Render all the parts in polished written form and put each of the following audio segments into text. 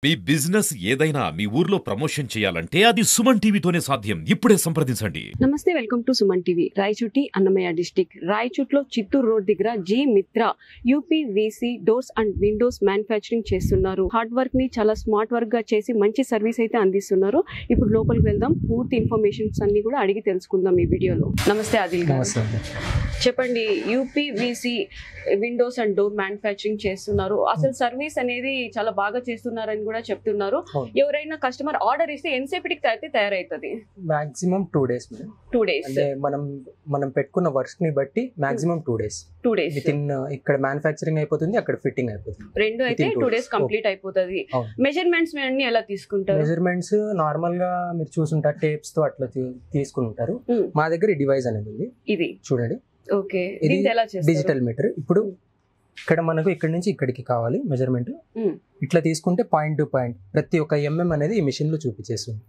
మీ business ఏదైనా మీ ఊర్లో promotion చేయాలంటే అది సుమన్ టీవీతోనే సాధ్యం. ఇప్పుడే సంప్రదించండి. నమస్తే, welcome to Suman TV. Rayachoti Annamayya district రాయచోట్లో చిత్తూరు రోడ్ దగ్గర Jee Mitra UPVC doors and windows manufacturing చేస్తున్నారు. హార్డ్ వర్క్ ని చాలా స్మార్ట్ వర్క్ గా చేసి మంచి సర్వీస్ అయితే అందిస్తున్నారు. ఇప్పుడు లోపలికి వెళ్దాం, పూర్తి ఇన్ఫర్మేషన్స్ అన్ని కూడా అడిగి తెలుసుకుందాం ఈ వీడియోలో. నమస్తే ఆదిల్ గారు, చెప్పండి. UPVC Windows and door manufacturing చేస్తున్నారు. అసలు సర్వీస్ అనేది చాలా బాగా చేస్తున్నారని కూడా చెప్తున్నారు. ఎవరైనా కస్టమర్ ఆర్డర్ ఇస్తే ఎంతసేపటికి తయారైతుంది? Maximum 2 days. 2 days అంటే మనం పెట్టుకున్న వర్క్ ని బట్టి maximum 2 days. 2 days with in ఇక్కడ మ్యానుఫ్యాక్చరింగ్ అయిపోతుంది, అక్కడ ఫిట్టింగ్ అయిపోతుంది. రెండు అయితే 2 days కంప్లీట్ అయిపోతుంది. మెజర్మెంట్స్ అన్ని ఎలా తీసుకుంటారు? మెజర్మెంట్స్ నార్మల్ గా మీరు చూసుంటారు, టేప్స్ తో అట్లా తీసుకుంటారు. మా దగ్గర ఈ డివైస్ అనేది ఉంది, ఇది చూడండి. ఓకే, ఇది ఎలా చేస్తారు? Digital meter. ఇప్పుడు ఇక్కడ మనకు ఇక్కడ నుంచి ఇక్కడికి కావాలి మెజర్మెంట్. ఇట్లా తీసుకుంటే పాయింట్ టు పాయింట్ ప్రతి ఒక్క ఎంఎం అనేది ఈ మిషన్ లో చూపించేస్తుంది.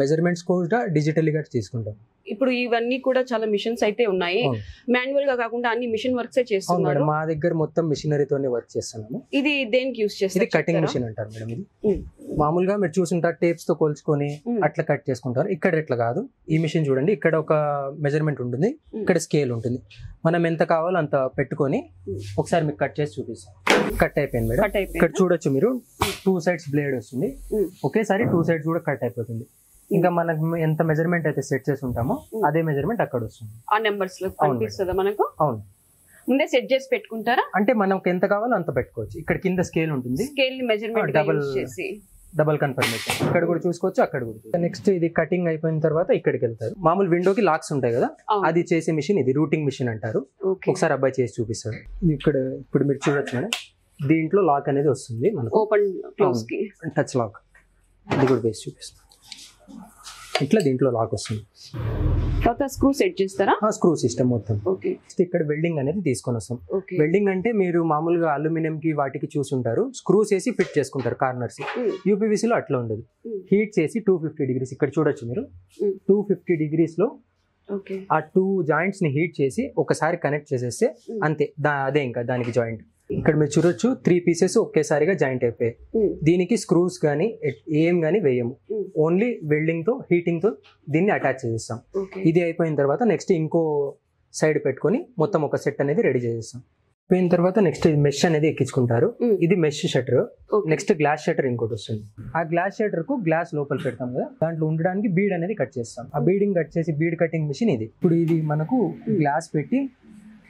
మెజర్మెంట్స్ కూడా డిజిటల్ గా తీసుకుంటాం. ఇప్పుడు ఇవన్నీ కూడా చాలా మిషన్స్ అయితే ఉన్నాయి, మాన్యువల్ గా కాకుండా అన్ని మిషన్ వర్క్స్ చేస్తున్నారు. మా దగ్గర మొత్తం మిషనరీతోనే వర్క్ చేస్తున్నాము. ఇది దేనికి యూస్ చేస్తారు? ఇది కటింగ్ మిషన్ అంటారు మేడం. ఇది మామూలుగా మీరు చూసుంటారు, టేప్స్ తో కొలుచుకొని అట్లా కట్ చేసుకుంటారు. ఇక్కడ ఎట్లా కాదు, ఈ మిషన్ చూడండి, ఇక్కడ ఒక మెజర్మెంట్ ఉంటుంది, ఇక్కడ స్కేల్ ఉంటుంది. మనం ఎంత కావాలో అంత పెట్టుకొని ఒకసారి మీకు కట్ చేసి చూపిస్తాం. కట్ అయిపోయింది మేడం. ఇక్కడ చూడొచ్చు మీరు, 2 sides బ్లేడ్ వస్తుంది, ఒకేసారి 2 sides కూడా కట్ అయిపోతుంది. ఇంకా మనకు ఎంత మెజర్మెంట్ అయితే సెట్ చేసి ఉంటామో అదే మెజర్మెంట్ అక్కడ వస్తుంది. ఆ నెంబర్స్ లో కనిపిస్తుందా మనకు? అవును, ముందే సెట్ చేసి పెట్టుకుంటారా? అంటే మనకు ఎంత కావాలో అంత పెట్టుకోవచ్చు. ఇక్కడ కింద స్కేల్ ఉంటుంది, స్కేల్ ని మెజర్మెంట్ డబల్ కన్ఫర్మేషన్ ఇక్కడ కూడా చూసుకోవచ్చు, అక్కడ కూడా. నెక్స్ట్ ఇది కటింగ్ అయిపోయిన తర్వాత ఇక్కడికి వెళ్తారు. మామూలు విండోకి లాక్స్ ఉంటాయి కదా, అది చేసే మిషన్ ఇది రూటింగ్ మిషన్ అంటారు. ఒకసారి అబ్బాయి చేసి చూపిస్తాడు. ఇక్కడ ఇప్పుడు మీరు చూడొచ్చు మేడం, దీంట్లో లాక్ అనేది వస్తుంది మనకు, ఓపెన్ క్లోజ్ కి టచ్ లాక్. ఇది కూడా వేసి చూపిస్తాం. ఇట్లా దీంట్లో లాక్ వస్తుంది. తర్వాత స్క్రూ సెట్ చేస్తారా? స్క్రూ సిస్టమ్ మొత్తం. ఇక్కడ వెల్డింగ్ అనేది తీసుకొని వస్తాం. వెల్డింగ్ అంటే మీరు మామూలుగా అల్యూమినియం కి వాటికి చూసుంటారు, స్క్రూస్ వేసి ఫిట్ చేసుకుంటారు కార్నర్స్. యూపీవీసీ లో అట్లా ఉండదు. హీట్ చేసి 250 degrees ఇక్కడ చూడొచ్చు మీరు, 250 degrees లో ఆ 2 joints ని హీట్ చేసి ఒకసారి కనెక్ట్ చేసేస్తే అంతే, అదే ఇంకా దానికి జాయింట్. ఇక్కడ మీరు చూడొచ్చు 3 pieces ఒకేసారిగా జాయింట్ అయిపోయాయి. దీనికి స్క్రూస్ కానీ ఏం కానీ వేయము, ఓన్లీ వెల్డింగ్ తో హీటింగ్ తో దీన్ని అటాచ్ చేసేస్తాం. ఇది అయిపోయిన తర్వాత నెక్స్ట్ ఇంకో సైడ్ పెట్టుకొని మొత్తం ఒక సెట్ అనేది రెడీ చేసేస్తాం. అయిపోయిన తర్వాత నెక్స్ట్ మెష్ అనేది ఎక్కించుకుంటారు. ఇది mesh shutter. Next glass shutter ఇంకోటి వస్తుంది. ఆ గ్లాస్ షట్టర్ కు గ్లాస్ లోపల పెడతాం కదా, దాంట్లో ఉండడానికి బీడ్ అనేది కట్ చేస్తాం. ఆ బీడింగ్ కట్ చేసి బీడ్ కటింగ్ మిషన్ ఇది. ఇప్పుడు ఇది మనకు గ్లాస్ పెట్టి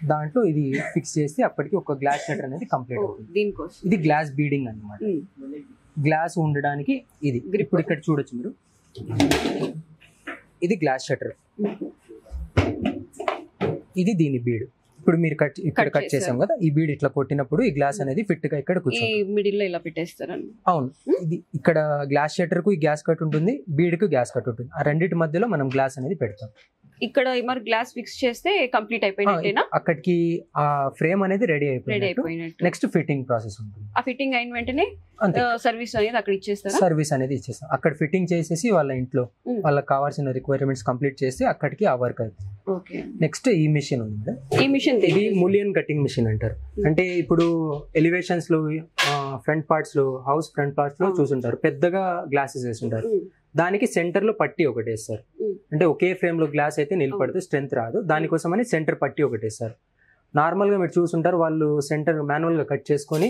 దాంట్లో ఇది ఫిక్స్ చేసి అప్పటికి ఒక గ్లాస్ షట్టర్ అనేది కంప్లీట్ అవుతుంది. ఇది గ్లాస్ బీడింగ్ అన్నమాట. గ్లాస్ ఉండడానికి ఇది. ఇప్పుడు ఇక్కడ చూడొచ్చు మీరు, ఇది గ్లాస్ షట్టర్, ఇది దీని బీడ్. ఇప్పుడు మీరు ఇక్కడ కట్ చేసాం కదా, ఈ బీడ్ ఇట్లా కొట్టినప్పుడు ఈ గ్లాస్ అనేది ఫిట్ గా ఇక్కడ మిడిల్ లో ఇలా పెట్టేస్తారు. అవును, ఇది ఇక్కడ గ్లాస్ షట్టర్ కు ఈ గ్యాస్ కట్ ఉంటుంది, బీడ్ కు గ్యాస్ కట్ ఉంటుంది. ఆ రెండింటి మధ్యలో మనం గ్లాస్ అనేది పెడతాం. ఇక్కడ మరి గ్లాస్ ఫిక్స్ చేస్తే కంప్లీట్ అయిపోయినట్టేనా? అక్కడికి ఆ ఫ్రేమ్ అనేది రెడీ అయిపోయినట్టు. నెక్స్ట్ ఫిట్టింగ్ ప్రాసెస్ ఉంటుంది. ఆ ఫిట్టింగ్ అయిన వెంటనే సర్వీస్ అనేది అక్కడ ఇచ్చేస్తారా? సర్వీస్ అనేది ఇచ్చేస్తాం. అక్కడ ఫిట్టింగ్ చేసేసి వాళ్ళ ఇంట్లో వాళ్ళకి కావాల్సిన రిక్వైర్మెంట్స్ కంప్లీట్ చేసి అక్కడికి ఆ వర్క్ అవుతుంది. నెక్స్ట్ ఈ మిషన్ ఉంది మేడం. ఈ మిషన్ ఇది ములియన్ కటింగ్ మిషన్ అంటారు. అంటే ఇప్పుడు ఎలివేషన్స్ లో ఫ్రంట్ పార్ట్స్ లో, హౌస్ ఫ్రంట్ పార్ట్స్ లో చూసుంటారు, పెద్దగా గ్లాసెస్ వేసుంటారు. దానికి సెంటర్ లో పట్టి ఒకటి వేస్తారు. అంటే ఒకే ఫ్రేమ్ లో గ్లాస్ అయితే నిలబడితే స్ట్రెంత్ రాదు, దానికోసమని సెంటర్ పట్టి ఒకటి వేస్తారు. నార్మల్ గా మీరు చూసుంటారు, వాళ్ళు సెంటర్ మాన్యువల్ గా కట్ చేసుకొని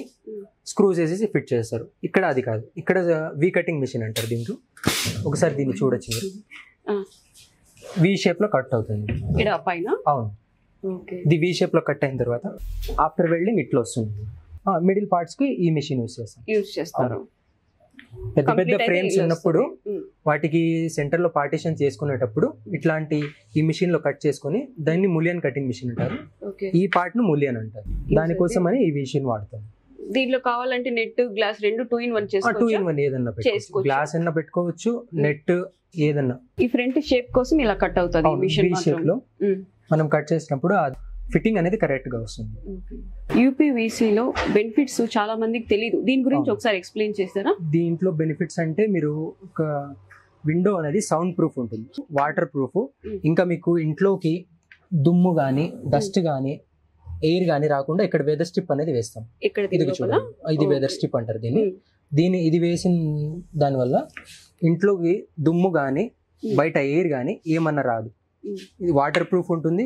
స్క్రూస్ వేసేసి ఫిట్ చేస్తారు. ఇక్కడ అది కాదు, ఇక్కడ వి కటింగ్ మిషన్ అంటారు. దీంట్లో ఒకసారి దీన్ని చూడొచ్చు మీరు, వి షేప్ లో కట్ అవుతుంది. అవును, ఇది వి షేప్ లో కట్ అయిన తర్వాత ఆఫ్టర్ వెల్డింగ్ ఇట్లా వస్తుంది. మిడిల్ పార్ట్స్ కి ఈ మిషన్ యూస్ చేస్తారు. పెద్ద పెద్ద ఫ్రేమ్స్ ఉన్నప్పుడు వాటికి సెంటర్ లో పార్టీషన్ చేసుకునేటప్పుడు ఇట్లాంటి ఈ మిషన్ లో కట్ చేసుకుని దాన్ని ములియన్ కటింగ్ మిషన్ అంటారు. ఈ పార్ట్ ను ములియన్ అంటారు. దానికోసం అని ఈ మిషన్ వాడతాం. దీంట్లో కావాలంటే నెట్ గ్లాస్ రెండు 2 in 1 చేసుకోవచ్చు. 2 in 1 ఏదన్నా పెట్టుకోవచ్చు, గ్లాస్ అన్న పెట్టుకోవచ్చు, నెట్ ఏదన్నా. ఈ ఫ్రంట్ షేప్ కోసం ఇలా కట్ అవుతుంది ఈ మిషన్ షేప్ లో. మనం కట్ చేసినప్పుడు ఫిట్టింగ్ అనేది కరెక్ట్ గా వస్తుంది. యూపీవీసీలో బెనిఫిట్స్ చాలా మందికి తెలియదు, దీని గురించి ఒకసారి ఎక్స్ప్లెయిన్ చేస్తారా? దీంట్లో బెనిఫిట్స్ అంటే మీరు ఒక విండో అనేది సౌండ్ ప్రూఫ్ ఉంటుంది, వాటర్ ప్రూఫ్. ఇంకా మీకు ఇంట్లోకి దుమ్ము గానీ, డస్ట్ గానీ, ఎయిర్ గానీ రాకుండా ఇక్కడ వెదర్ స్ట్రిప్ అనేది వేస్తాం. ఇది చూడండి, ఇది వెదర్ స్ట్రిప్ అంటారు దీన్ని. ఇది వేసిన దానివల్ల ఇంట్లోకి దుమ్ము కానీ బయట ఎయిర్ కానీ ఏమన్నా రాదు. ఇది వాటర్ ప్రూఫ్ ఉంటుంది,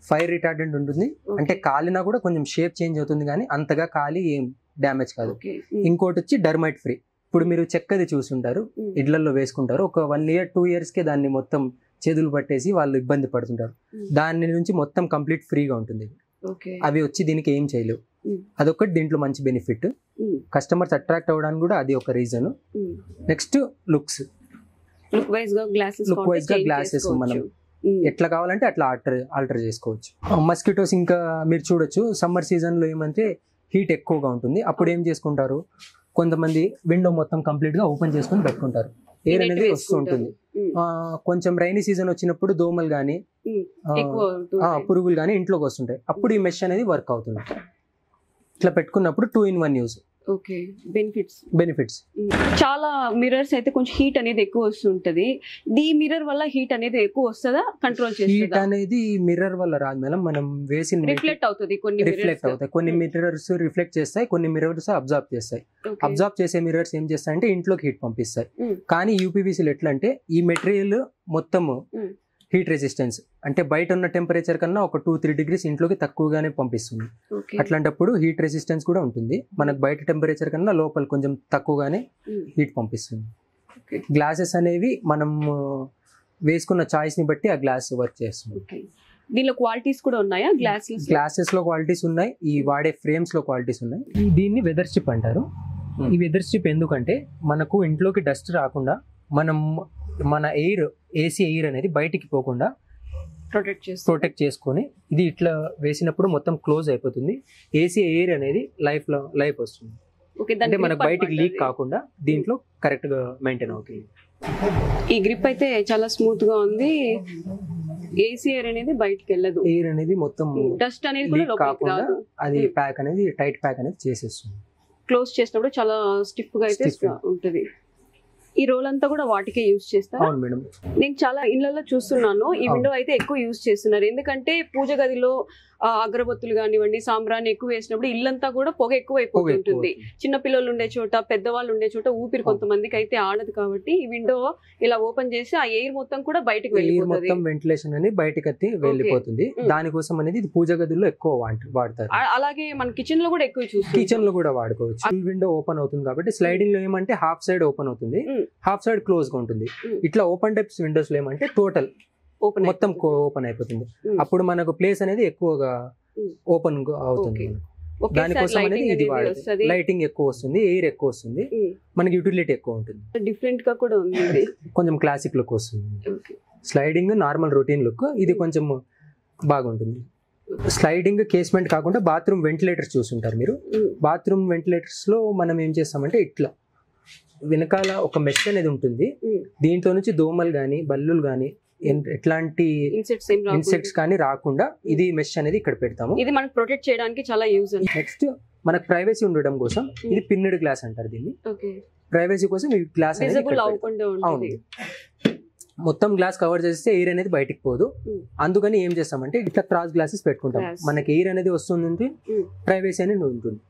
ఫైర్ రిటార్డెంట్ ఉంటుంది, అంటే కాలినా కూడా కొంచెం షేప్ చేంజ్ అవుతుంది కానీ అంతగా కాలి ఏం డ్యామేజ్ కాదు. ఇంకోటి వచ్చి డర్మైట్ ఫ్రీ. ఇప్పుడు మీరు చెక్కది చూసుంటారు, ఇళ్లలో వేసుకుంటారు, ఒక 1 year 2 yearsకే దాన్ని మొత్తం చేతులు పట్టేసి వాళ్ళు ఇబ్బంది పడుతుంటారు. దాని నుంచి మొత్తం కంప్లీట్ ఫ్రీగా ఉంటుంది. అవి వచ్చి దీనికి ఏం చేయలేవు. అదొకటి దీంట్లో మంచి బెనిఫిట్. కస్టమర్స్ అట్రాక్ట్ అవ్వడానికి కూడా అది ఒక రీజన్. నెక్స్ట్ లుక్ వైజ్ గా గ్లాసెస్ మనం ఎట్లా కావాలంటే అట్లా ఆల్టర్ చేసుకోవచ్చు. మస్కిటోస్ ఇంకా మీరు చూడొచ్చు, సమ్మర్ సీజన్ లో ఏమంటే హీట్ ఎక్కువగా ఉంటుంది. అప్పుడు ఏం చేసుకుంటారు, కొంతమంది విండో మొత్తం కంప్లీట్ గా ఓపెన్ చేసుకొని పెట్టుకుంటారు, ఎయిర్ అనేది వస్తూ ఉంటుంది. కొంచెం రైనీ సీజన్ వచ్చినప్పుడు దోమలు కానీ పురుగులు కానీ ఇంట్లోకి వస్తుంటాయి. అప్పుడు ఈ మెష్ అనేది వర్క్ అవుతుంది. ఇట్లా పెట్టుకున్నప్పుడు 2 in 1 యూజ్. బెనిఫిట్స్ చాలా మిర్రర్స్ అయితే కొంచెం హీట్ అనేది ఎక్కువ వస్తుంటది. ఈ మిర్రర్ వల్ల హీట్ అనేది ఎక్కువ వస్తుందా, కంట్రోల్ చేస్తుందా? హీట్ అనేది మిర్రర్ వల్ల రాదు మేడం, మనం వేసిన రిఫ్లెక్ట్ అవుతుంది. కొన్ని మిర్రర్స్ రిఫ్లెక్ట్ చేస్తాయి, కొన్ని మిర్రర్స్ అబ్జర్వ్ చేస్తాయి. అబ్జర్వ్ చేసే మిర్రర్స్ ఏం చేస్తాయంటే ఇంట్లోకి హీట్ పంపిస్తాయి. కానీ యూపీవీసీలు ఎట్లా అంటే ఈ మెటీరియల్ మొత్తము హీట్ రెసిస్టెన్స్, అంటే బయట ఉన్న టెంపరేచర్ కన్నా ఒక 2-3 degrees ఇంట్లోకి తక్కువగానే పంపిస్తుంది. అట్లాంటప్పుడు హీట్ రెసిస్టెన్స్ కూడా ఉంటుంది. మనకు బయట టెంపరేచర్ కన్నా లోపల కొంచెం తక్కువగానే హీట్ పంపిస్తుంది. గ్లాసెస్ అనేవి మనం వేసుకున్న చాయిస్ ని బట్టి ఆ గ్లాస్ వర్క్ చేస్తుంది. దీనిలో క్వాలిటీస్ కూడా ఉన్నాయా? గ్లాసెస్ లో క్వాలిటీస్ ఉన్నాయి, ఈ వాడే ఫ్రేమ్స్ లో క్వాలిటీస్ ఉన్నాయి. దీన్ని వెదర్ స్ట్రిప్ అంటారు. ఈ వెదర్ స్ట్రిప్ ఎందుకంటే మనకు ఇంట్లోకి డస్ట్ రాకుండా, మన ఏసీ ఎయిర్ అనేది బయటికి పోకుండా ప్రొటెక్ట్ చేసుకొని ఇది ఇట్లా వేసినప్పుడు మొత్తం క్లోజ్ అయిపోతుంది. ఏసీ ఎయిర్ అనేది లైఫ్ వస్తుంది. అంటే మనకు బయటికి లీక్ కాకుండా దీంట్లో కరెక్ట్ గా మెయింటైన్ అవుతుంది. ఈ గ్రిప్ అయితే చాలా స్మూత్ గా ఉంది. ఏసీ ఎయిర్ అనేది బయటికి వెళ్ళదు, ఎయిర్ అనేది మొత్తం డస్ట్ అనేది కూడా లోపలికి రాదు. అది ప్యాక్ అనేది టైట్ ప్యాక్ అనేది చేసేస్తుంది. క్లోజ్ చేసినప్పుడు చాలా స్టిఫ్ గా అయితే ఉంటుంది. ఈ రోల్ అంతా కూడా వాటికే యూజ్ చేస్తారు. అవును మేడం. నేను చాలా ఇళ్లలో చూస్తున్నాను ఈ విండో అయితే ఎక్కువ యూజ్ చేస్తున్నారు. ఎందుకంటే పూజ గదిలో అగరబత్తులు కానివ్వండి, సాంబ్రాన్ని ఎక్కువ వేసినప్పుడు ఇల్లంతా కూడా పొగ ఎక్కువ అయిపోతుంటుంది. చిన్న పిల్లలు ఉండే చోట, పెద్దవాళ్ళు ఉండే చోట ఊపిరి కొంతమందికి అయితే ఆడదు. కాబట్టి ఈ విండో ఇలా ఓపెన్ చేసి ఆ ఎయిర్ మొత్తం కూడా బయటకు వెళ్ళిపోతుంది, వెంటిలేషన్ అనేది బయటకి వెళ్ళిపోతుంది. దానికోసం అనేది ఇది పూజ గదుల్లో ఎక్కువ వాడతారు. అలాగే మన కిచెన్ లో కూడా ఎక్కువ చూస్తాం. కిచెన్ లో కూడా వాడుకోవచ్చు. ఫుల్ విండో ఓపెన్ అవుతుంది కాబట్టి స్లైడింగ్ లో ఏమంటే హాఫ్ సైడ్ ఓపెన్ అవుతుంది, హాఫ్ సైడ్ క్లోజ్ గా ఉంటుంది. ఇట్లా ఓపెన్ టైప్స్ విండోస్ లో ఏమంటే టోటల్ మొత్తం ఓపెన్ అయిపోతుంది. అప్పుడు మనకు ప్లేస్ అనేది ఎక్కువగా ఓపెన్ అవుతుంది. దానికోసం అనేది ఇది వాడుతుంది. లైటింగ్ ఎక్కువ వస్తుంది, ఎయిర్ ఎక్కువ వస్తుంది, మనకి యూటిలిటీ ఎక్కువ ఉంటుంది. డిఫరెంట్ గా కూడా ఉంది, కొంచెం క్లాసిక్ లుక్ వస్తుంది. స్లైడింగ్ నార్మల్ రొటీన్ లుక్, ఇది కొంచెం బాగుంటుంది. స్లైడింగ్ కేస్మెంట్ కాకుండా బాత్రూమ్ వెంటిలేటర్స్ చూసుంటారు మీరు. బాత్రూమ్ వెంటిలేటర్స్ లో మనం ఏం చేస్తామంటే ఇట్లా వెనకాల ఒక మెష్ అనేది ఉంటుంది. దీంట్లో నుంచి దోమలు కానీ బల్లులు కానీ ఎట్లాంటి ఇన్సెక్ట్స్ కానీ రాకుండా ఇది మెష్ అనేది ఇక్కడ పెడతాము. ఇది మనకు ప్రొటెక్ట్ చేయడానికి చాలా యూజ్. నెక్స్ట్ మనకు ప్రైవసీ ఉండడం కోసం ఇది పిన్నెడ్ గ్లాస్ అంటారు దీన్ని. ప్రైవసీ కోసం ఈ గ్లాస్ అనేది మొత్తం గ్లాస్ కవర్ చేస్తే ఎయిర్ అనేది బయటికి పోదు. అందుకని ఏం చేస్తామంటే ఇట్లా క్రాస్ గ్లాసెస్ పెట్టుకుంటాం. మనకి ఎయిర్ అనేది వస్తుంది, ప్రైవసీ అనేది ఉంటుంది.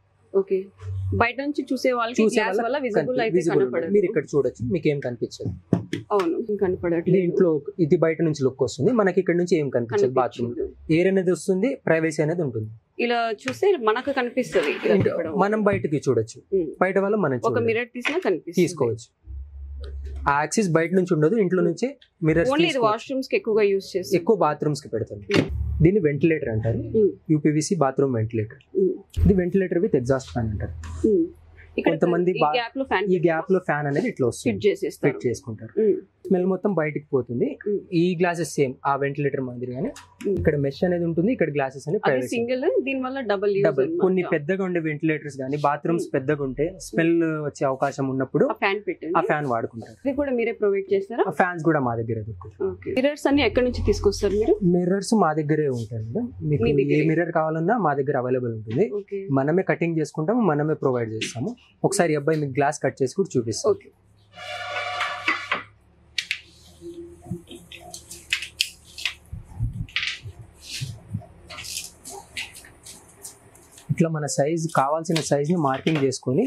బయట నుంచి చూసే వాళ్ళకి గ్లాస్ వల్ల విజిబుల్ అయితే కనపడదు. మీరు ఇక్కడ చూడొచ్చు, మీకు ఏం కనిపించదు. అవును, కనపడట్లేదు. ఇంట్లో ఇది బయట నుంచి లుక్ వస్తుంది, మనకి ఇక్కడ నుంచి ఏం కనిపించదు. బాత్రూమ్ ఎయిర్ అనేది వస్తుంది, ప్రైవసీ అనేది ఉంటుంది. ఇలా చూస్తే మనకు కనిపిస్తుంది, మనం బయటకి చూడొచ్చు. బయట వల్ల మనం ఒక మిర్రర్ తీసుకోవచ్చు. ఆ యాక్సిస్ బయట నుంచి ఉండదు, ఇంట్లో నుంచే మిర్రర్. వాష్రూమ్స్ కి ఎక్కువగా యూజ్ చేస్తాం, ఎక్కువ బాత్రూమ్స్ కి పెడతాం. దీన్ని వెంటిలేటర్ అంటారు, యూపీవీసీ బాత్రూమ్ వెంటిలేటర్. ఇది వెంటిలేటర్ విత్ ఎగ్జాస్ట్ ఫ్యాన్ అంటారు. కొంతమంది ఈ గ్యాప్ లో ఫ్యాన్ అనేది ఇట్లా వస్తుంది, ఫిట్ చేసుకుంటారు. స్మెల్ మొత్తం బయటికి పోతుంది. ఈ గ్లాసెస్ సేమ్ ఆ వెంటిలేటర్ మాదిరిగానే ఇక్కడ మెష్ అనేది ఉంటుంది, ఇక్కడ గ్లాసెస్ అనేది సింగిల్. దీని వల్ల డబుల్. కొన్ని పెద్దగా ఉండే వెంటిలేటర్స్ కానీ బాత్రూమ్స్ పెద్దగా ఉంటే స్మెల్ వచ్చే అవకాశం ఉన్నప్పుడు ఆ ఫ్యాన్ వాడుకుంటారు. ఇది కూడా మీరే ప్రొవైడ్ చేస్తారా? ఫ్యాన్స్ కూడా మా దగ్గర దొరుకుతాయి. మిర్రర్స్ అన్ని ఎక్కడి నుంచి తీసుకొస్తారు మీరు? మిర్రర్స్ మా దగ్గరే ఉంటాయి. మీకు ఏ మిర్రర్ కావాలన్నా మా దగ్గర అవైలబుల్ ఉంటుంది. మనమే కటింగ్ చేసుకుంటాము, మనమే ప్రొవైడ్ చేస్తాము. ఒకసారి అబ్బాయి మీకు గ్లాస్ కట్ చేసి కూడా చూపిస్తాం. ఇట్లా మన సైజ్ కావాల్సిన సైజ్ ని మార్కింగ్ చేసుకొని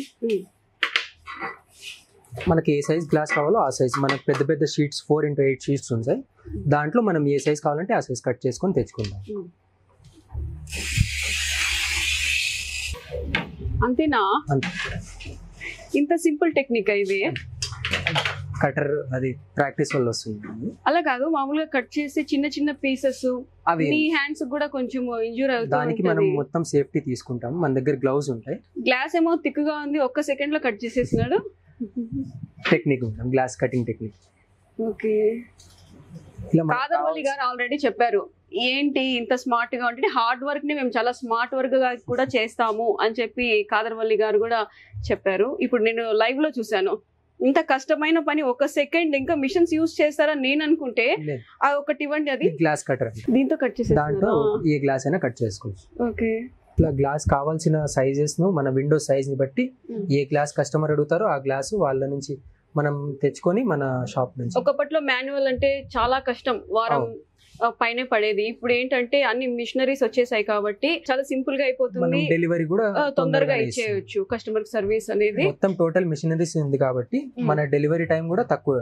మనకి ఏ సైజ్ గ్లాస్ కావాలో ఆ సైజ్, మనకు పెద్ద పెద్ద షీట్స్ 4x8 షీట్స్ ఉంటాయి, దాంట్లో మనం ఏ సైజ్ కావాలంటే ఆ సైజ్ కట్ చేసుకొని తెచ్చుకుందాం. అంతేనా? ఇంత సింపుల్ టెక్నిక్ ఇది. కటర్ అది ప్రాక్టీస్ వల్ల వస్తుంది. అలా కాదు, మామూలుగా కట్ చేసి చిన్న చిన్న పీసెస్ అవి మీ హ్యాండ్స్ కూడా కొంచెం ఇంజూర్ అవుతుంది. దానికి మనం మొత్తం సేఫ్టీ తీసుకుంటాం, మన దగ్గర గ్లౌజ్ ఉంటాయి. గ్లాస్ ఏమో థిక్గా ఉంది, ఒక్క సెకండ్ లో కట్ చేసేసినాడు. టెక్నిక్ ఉంటాం, glass cutting technique. Okay, Khadar Valli గారు ఆల్రెడీ చెప్పారు ఏంటి ఇంత స్మార్ట్ గా ఉంటుంది, హార్డ్ వర్క్ ని మేము చాలా స్మార్ట్ వర్క్ గా కూడా చేస్తాము అని చెప్పి కాదర్వల్లి గారు కూడా చెప్పారు. ఇప్పుడు నేను లైవ్ లో చూసాను, ఇంత కష్టమైన పని ఒక సెకండ్, ఇంకా మిషన్స్ యూజ్ చేస్తారని నేను అనుకుంటే ఒకటి ఇవ్వండి, అది గ్లాస్ కటర్ దీంతో కట్ చేసి దాంట్లో ఏ గ్లాస్ అయినా కట్ చేసుకోవచ్చు. ఓకే, ఇట్లా గ్లాస్ కావాల్సిన సైజెస్ ను మన విండోస్ సైజ్ ని బట్టి ఏ గ్లాస్ కస్టమర్ అడుగుతారో ఆ గ్లాస్ వాళ్ళ నుంచి మనం తెచ్చుకొని మన షాప్ నుంచి. ఒకప్పట్లో మాన్యువల్ అంటే చాలా కష్టం, వారం పైనే పడేది. ఇప్పుడు ఏంటంటే అన్ని మిషనరీస్ వచ్చేసాయి కాబట్టి చాలా సింపుల్ గా అయిపోతుంది, డెలివరీ కూడా తొందరగా ఇచ్చేయచ్చు. కస్టమర్ సర్వీస్ అనేది మొత్తం టోటల్ మిషనరీస్ ఉంది కాబట్టి మన డెలివరీ టైం కూడా తక్కువ.